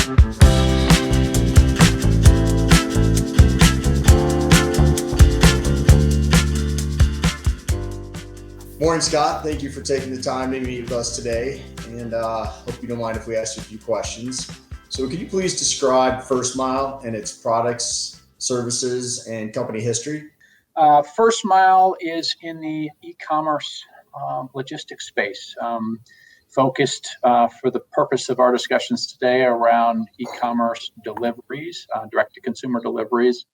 Morning, Scott. Thank you for taking the time to meet with us today, and hope you don't mind if we ask you a few questions. So could you please describe FirstMile and its products, services, and company history? FirstMile is in the e-commerce logistics space, focused for the purpose of our discussions today around e-commerce deliveries, direct-to-consumer deliveries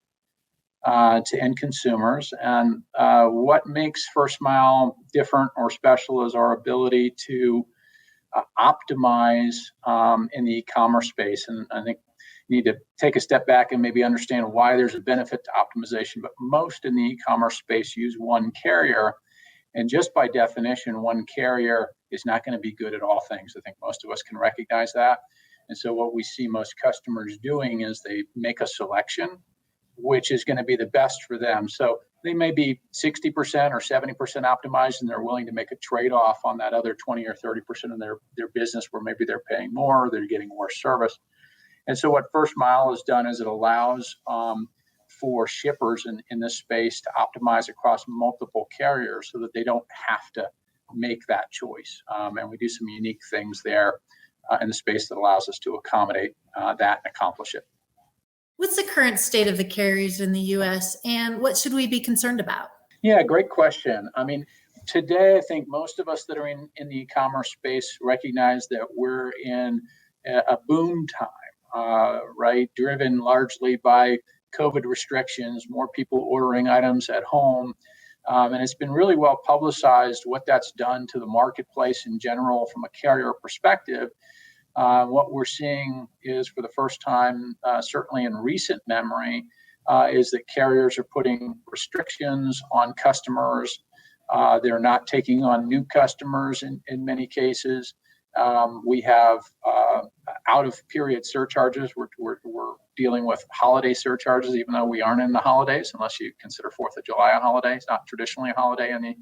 to end consumers. And what makes FirstMile different or special is our ability to optimize in the e-commerce space. And I think you need to take a step back and maybe understand why there's a benefit to optimization. But most in the e-commerce space use one carrier. And just by definition, one carrier is not going to be good at all things. I think most of us can recognize that. And so what we see most customers doing is they make a selection, which is going to be the best for them. So they may be 60% or 70% optimized, and they're willing to make a trade-off on that other 20 or 30% of their business where maybe they're paying more, or they're getting worse service. And so what FirstMile has done is it allows for shippers in this space to optimize across multiple carriers so that they don't have to make that choice. And we do some unique things there in the space that allows us to accommodate that and accomplish it. What's the current state of the carriers in the U.S. and what should we be concerned about? Yeah, great question. I mean, today, I think most of us that are in the e-commerce space recognize that we're in a boom time, right? Driven largely by COVID restrictions, more people ordering items at home. And it's been really well publicized what that's done to the marketplace in general from a carrier perspective. What we're seeing is for the first time, certainly in recent memory, is that carriers are putting restrictions on customers. They're not taking on new customers in many cases. We have out of period surcharges. We're dealing with holiday surcharges, even though we aren't in the holidays, unless you consider 4th of July a holiday. It's not traditionally a holiday in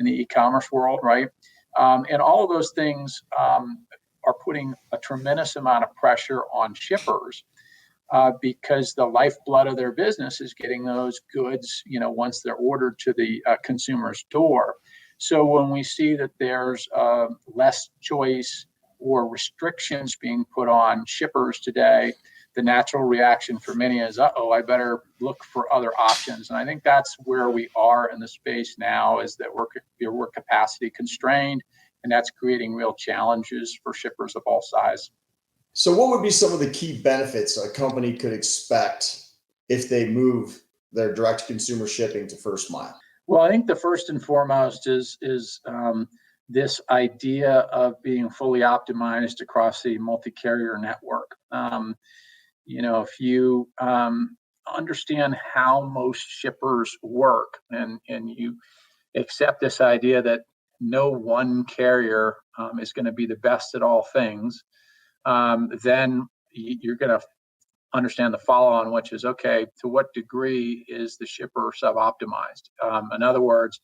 the e-commerce world, right? And all of those things are putting a tremendous amount of pressure on shippers because the lifeblood of their business is getting those goods, once they're ordered to the consumer's door. So when we see that there's less choice or restrictions being put on shippers today, the natural reaction for many is, I better look for other options. And I think that's where we are in the space now, is that we're capacity constrained, and that's creating real challenges for shippers of all size. So what would be some of the key benefits a company could expect if they move their direct-to-consumer shipping to FirstMile? Well, I think the first and foremost is this idea of being fully optimized across the multi-carrier network. If you understand how most shippers work and you accept this idea that no one carrier is going to be the best at all things, then you're going to understand the follow-on, which is, okay, to what degree is the shipper sub-optimized? In other words,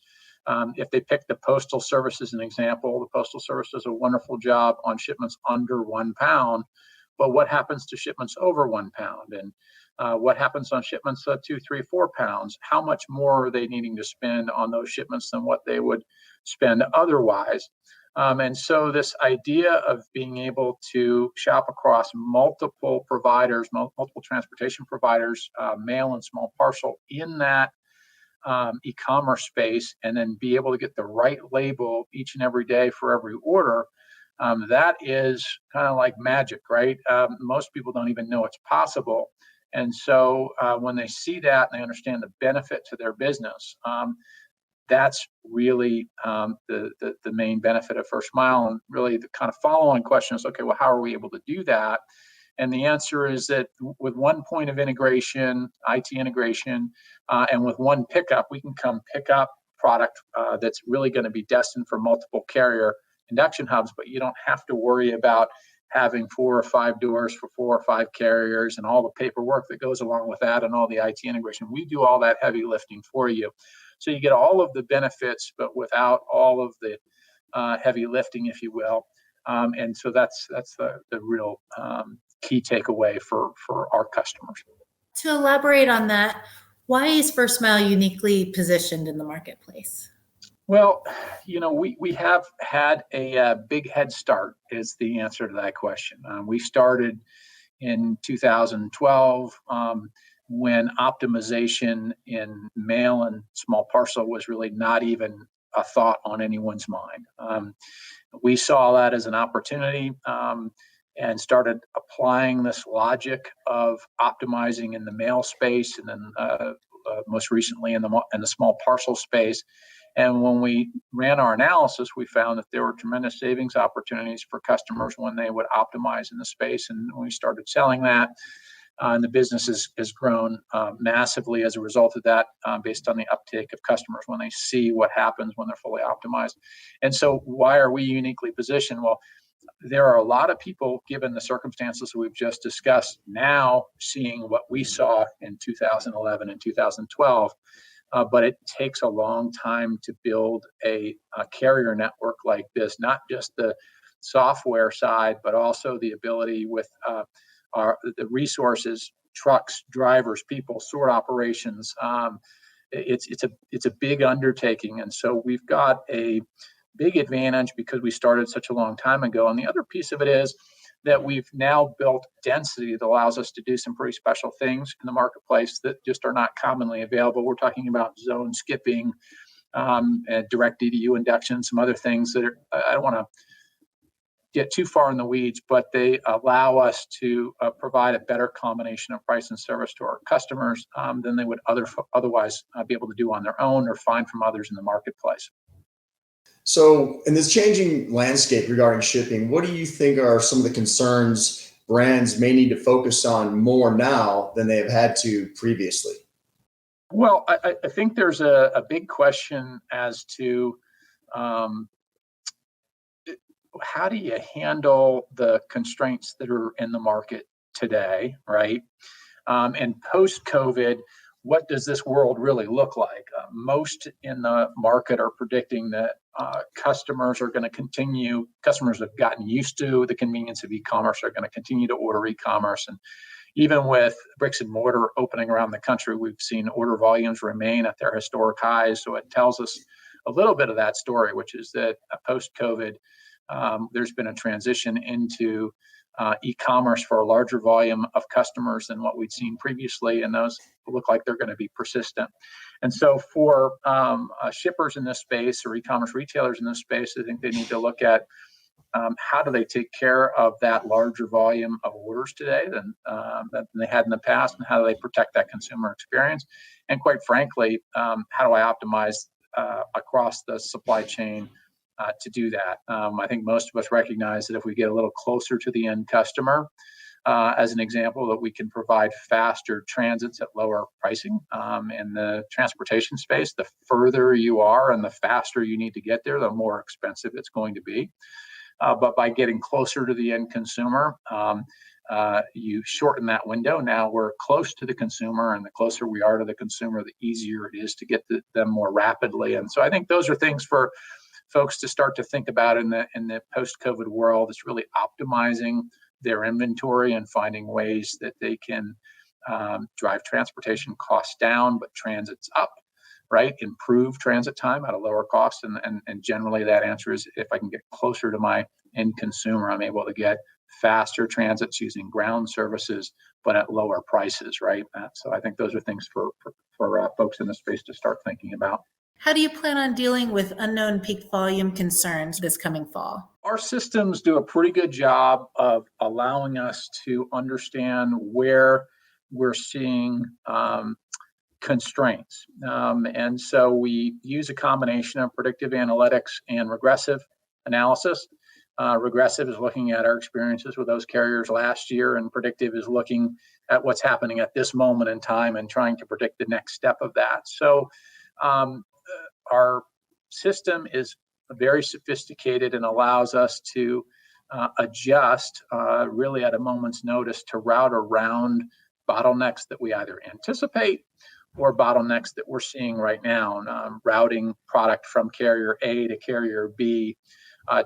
if they pick the Postal Service as an example, the Postal Service does a wonderful job on shipments under 1 pound, but what happens to shipments over 1 pound? And what happens on shipments of 2, 3, 4 pounds? How much more are they needing to spend on those shipments than what they would spend otherwise? And so this idea of being able to shop across multiple providers, multiple transportation providers, mail and small parcel in that e-commerce space, and then be able to get the right label each and every day for every order, that is kind of like magic, right? Most people don't even know it's possible. And so when they see that and they understand the benefit to their business, that's really the main benefit of FirstMile. And really the kind of follow-on question is, okay, well, how are we able to do that? And the answer is that with one point of integration, IT integration, and with one pickup, we can come pick up product that's really going to be destined for multiple carrier induction hubs, but you don't have to worry about having 4 or 5 doors for 4 or 5 carriers and all the paperwork that goes along with that and all the IT integration. We do all that heavy lifting for you. So you get all of the benefits, but without all of the heavy lifting, if you will. And so that's the real key takeaway for our customers. To elaborate on that, why is FirstMile uniquely positioned in the marketplace? Well, we have had a big head start is the answer to that question. We started in 2012 when optimization in mail and small parcel was really not even a thought on anyone's mind. We saw that as an opportunity and started applying this logic of optimizing in the mail space, and then most recently in the small parcel space. And when we ran our analysis, we found that there were tremendous savings opportunities for customers when they would optimize in the space. And we started selling that. And the business has grown massively as a result of that, based on the uptake of customers when they see what happens when they're fully optimized. And so why are we uniquely positioned? Well, there are a lot of people, given the circumstances we've just discussed, now seeing what we saw in 2011 and 2012. But it takes a long time to build a carrier network like this, not just the software side, but also the ability with the resources, trucks, drivers, people, sort operations. It's a big undertaking, and so we've got a big advantage because we started such a long time ago. And the other piece of it is that we've now built density that allows us to do some pretty special things in the marketplace that just are not commonly available. We're talking about zone skipping, and direct DDU induction, some other things that I don't want to get too far in the weeds, but they allow us to provide a better combination of price and service to our customers than they would otherwise be able to do on their own or find from others in the marketplace. So, in this changing landscape regarding shipping, what do you think are some of the concerns brands may need to focus on more now than they have had to previously? Well, I think there's a big question as to how do you handle the constraints that are in the market today, right? And post-COVID, what does this world really look like? Most in the market are predicting that customers have gotten used to the convenience of e-commerce, are going to continue to order e-commerce. And even with bricks and mortar opening around the country, we've seen order volumes remain at their historic highs. So it tells us a little bit of that story, which is that post-COVID, there's been a transition into e-commerce for a larger volume of customers than what we'd seen previously, and those look like they're going to be persistent. And so for shippers in this space or e-commerce retailers in this space, I think they need to look at how do they take care of that larger volume of orders today than they had in the past, and how do they protect that consumer experience? And quite frankly, how do I optimize across the supply chain to do that? I think most of us recognize that if we get a little closer to the end customer, as an example, that we can provide faster transits at lower pricing. In the transportation space, the further you are and the faster you need to get there, the more expensive it's going to be. But by getting closer to the end consumer, you shorten that window. Now we're close to the consumer, and the closer we are to the consumer, the easier it is to get them more rapidly. And so I think those are things for folks to start to think about in the post-COVID world. It's really optimizing their inventory and finding ways that they can drive transportation costs down, but transits up, right? Improve transit time at a lower cost. And generally that answer is, if I can get closer to my end consumer, I'm able to get faster transits using ground services, but at lower prices, right? So I think those are things for folks in the space to start thinking about. How do you plan on dealing with unknown peak volume concerns this coming fall? Our systems do a pretty good job of allowing us to understand where we're seeing constraints. And so we use a combination of predictive analytics and regressive analysis. Regressive is looking at our experiences with those carriers last year, and predictive is looking at what's happening at this moment in time and trying to predict the next step of that. So our system is very sophisticated and allows us to adjust really at a moment's notice to route around bottlenecks that we either anticipate or bottlenecks that we're seeing right now, routing product from carrier A to carrier B,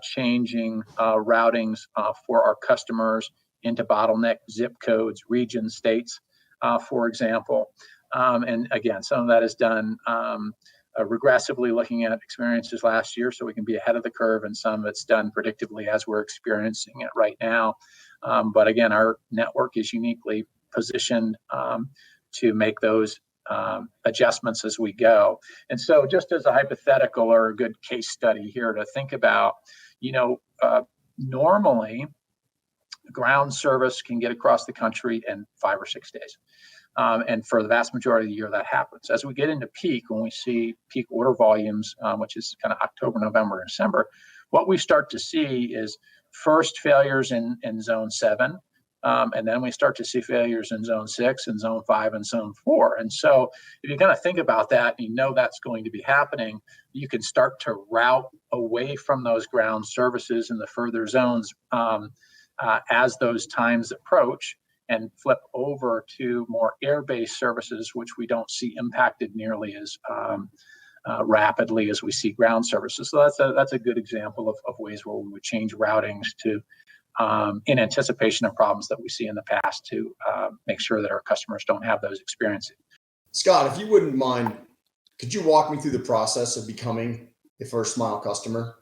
changing routings for our customers into bottleneck zip codes, regions, states, for example. And again, some of that is done regressively, looking at experiences last year so we can be ahead of the curve, and some of it's done predictively as we're experiencing it right now. But again, our network is uniquely positioned to make those adjustments as we go. And so just as a hypothetical or a good case study here to think about, normally ground service can get across the country in 5 or 6 days. And for the vast majority of the year, that happens. As we get into peak, when we see peak order volumes, which is kind of October, November, and December, what we start to see is first failures in zone 7, and then we start to see failures in zone 6 and zone 5 and zone 4. And so if you kind of think about that, and that's going to be happening, you can start to route away from those ground services in the further zones as those times approach, and flip over to more air-based services, which we don't see impacted nearly as rapidly as we see ground services. So that's a good example of ways where we would change routings to in anticipation of problems that we see in the past to make sure that our customers don't have those experiences. Scott, if you wouldn't mind, could you walk me through the process of becoming a FirstMile customer?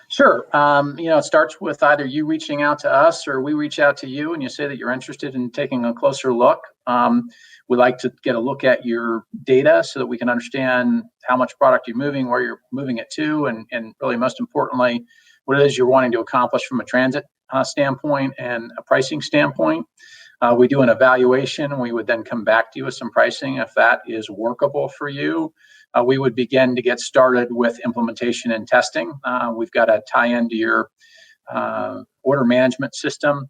Sure. It starts with either you reaching out to us or we reach out to you and you say that you're interested in taking a closer look. We like to get a look at your data so that we can understand how much product you're moving, where you're moving it to, and really most importantly, what it is you're wanting to accomplish from a transit standpoint and a pricing standpoint. We do an evaluation. We would then come back to you with some pricing. If that is workable for you, we would begin to get started with implementation and testing. We've got a tie-in to your order management system,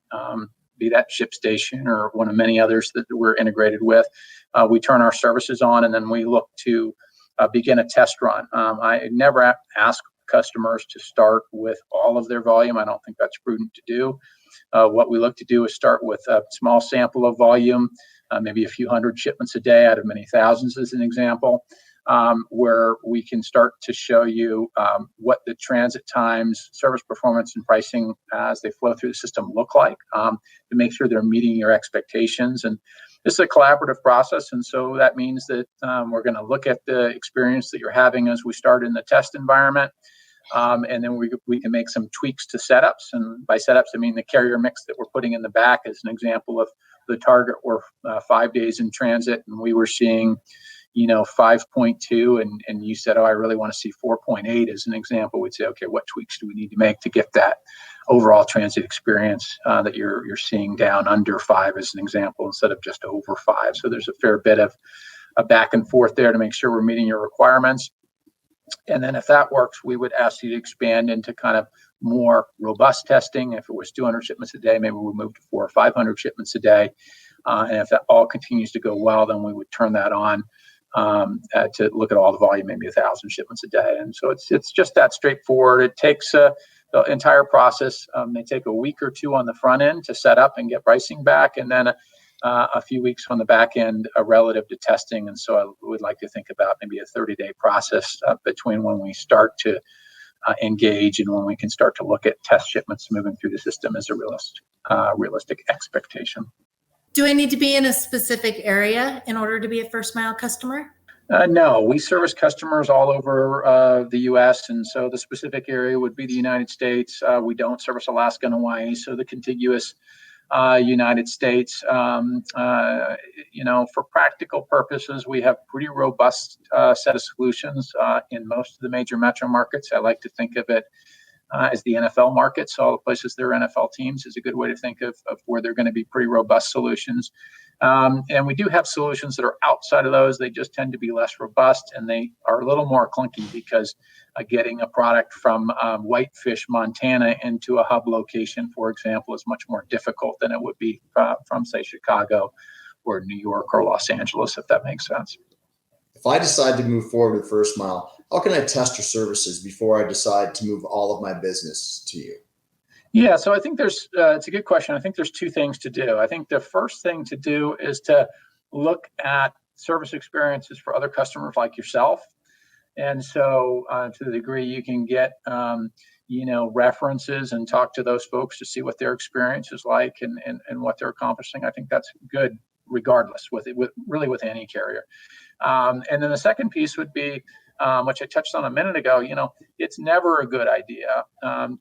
be that ShipStation or one of many others that we're integrated with. We turn our services on, and then we look to begin a test run. I never ask customers to start with all of their volume. I don't think that's prudent to do. What we look to do is start with a small sample of volume, maybe a few hundred shipments a day out of many thousands as an example, where we can start to show you what the transit times, service performance, and pricing as they flow through the system look like, to make sure they're meeting your expectations. And this is a collaborative process, and so that means that we're going to look at the experience that you're having as we start in the test environment. And then we can make some tweaks to setups. And by setups, I mean the carrier mix that we're putting in the back as an example of the target. We're 5 days in transit, and we were seeing 5.2, and you said, I really want to see 4.8 as an example. We'd say, okay, what tweaks do we need to make to get that overall transit experience that you're seeing down under 5 as an example, instead of just over 5. So there's a fair bit of a back and forth there to make sure we're meeting your requirements. And then if that works, we would ask you to expand into kind of more robust testing. If it was 200 shipments a day, maybe we'll move to 400 or 500 shipments a day. And if that all continues to go well, then we would turn that on to look at all the volume, maybe 1,000 shipments a day. And so it's just that straightforward. It takes the entire process. They take a week or two on the front end to set up and get pricing back, and then a few weeks on the back end relative to testing. And so I would like to think about maybe a 30-day process between when we start to engage and when we can start to look at test shipments moving through the system as a realistic expectation. Do I need to be in a specific area in order to be a FirstMile customer? No, we service customers all over the U.S., and so the specific area would be the United States. We don't service Alaska and Hawaii, so the contiguous United States. For practical purposes, we have pretty robust set of solutions in most of the major metro markets. I like to think of it as the NFL markets. All the places there are NFL teams is a good way to think of where they're going to be pretty robust solutions. And we do have solutions that are outside of those. They just tend to be less robust, and they are a little more clunky because getting a product from Whitefish, Montana into a hub location, for example, is much more difficult than it would be from, say, Chicago or New York or Los Angeles, if that makes sense. If I decide to move forward with FirstMile, how can I test your services before I decide to move all of my business to you? Yeah, so I think it's a good question. I think there's two things to do. I think the first thing to do is to look at service experiences for other customers like yourself. And so to the degree you can get, references and talk to those folks to see what their experience is like and what they're accomplishing. I think that's good regardless with any carrier. And then the second piece would be, which I touched on a minute ago, it's never a good idea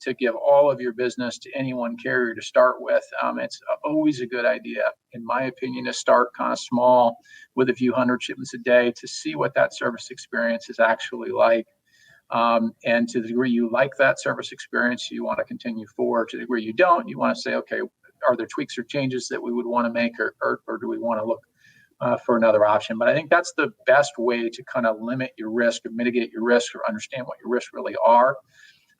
to give all of your business to any one carrier to start with. It's always a good idea, in my opinion, to start kind of small with a few hundred shipments a day to see what that service experience is actually like. And to the degree you like that service experience, you want to continue forward. To the degree you don't, you want to say, okay, are there tweaks or changes that we would want to make, or do we want to look for another option? But I think that's the best way to kind of limit your risk or mitigate your risk or understand what your risks really are.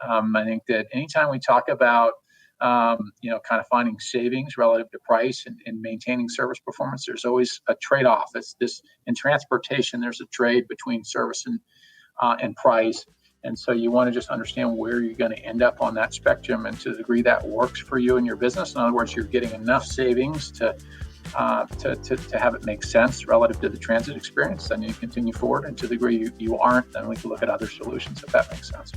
I think that anytime we talk about, kind of finding savings relative to price and maintaining service performance, there's always a trade-off. It's this in transportation, there's a trade between service and price. And so you want to just understand where you're going to end up on that spectrum, and to the degree that works for you and your business. In other words, you're getting enough savings to have it make sense relative to the transit experience, then you continue forward. And to the degree you aren't, then we can look at other solutions if that makes sense.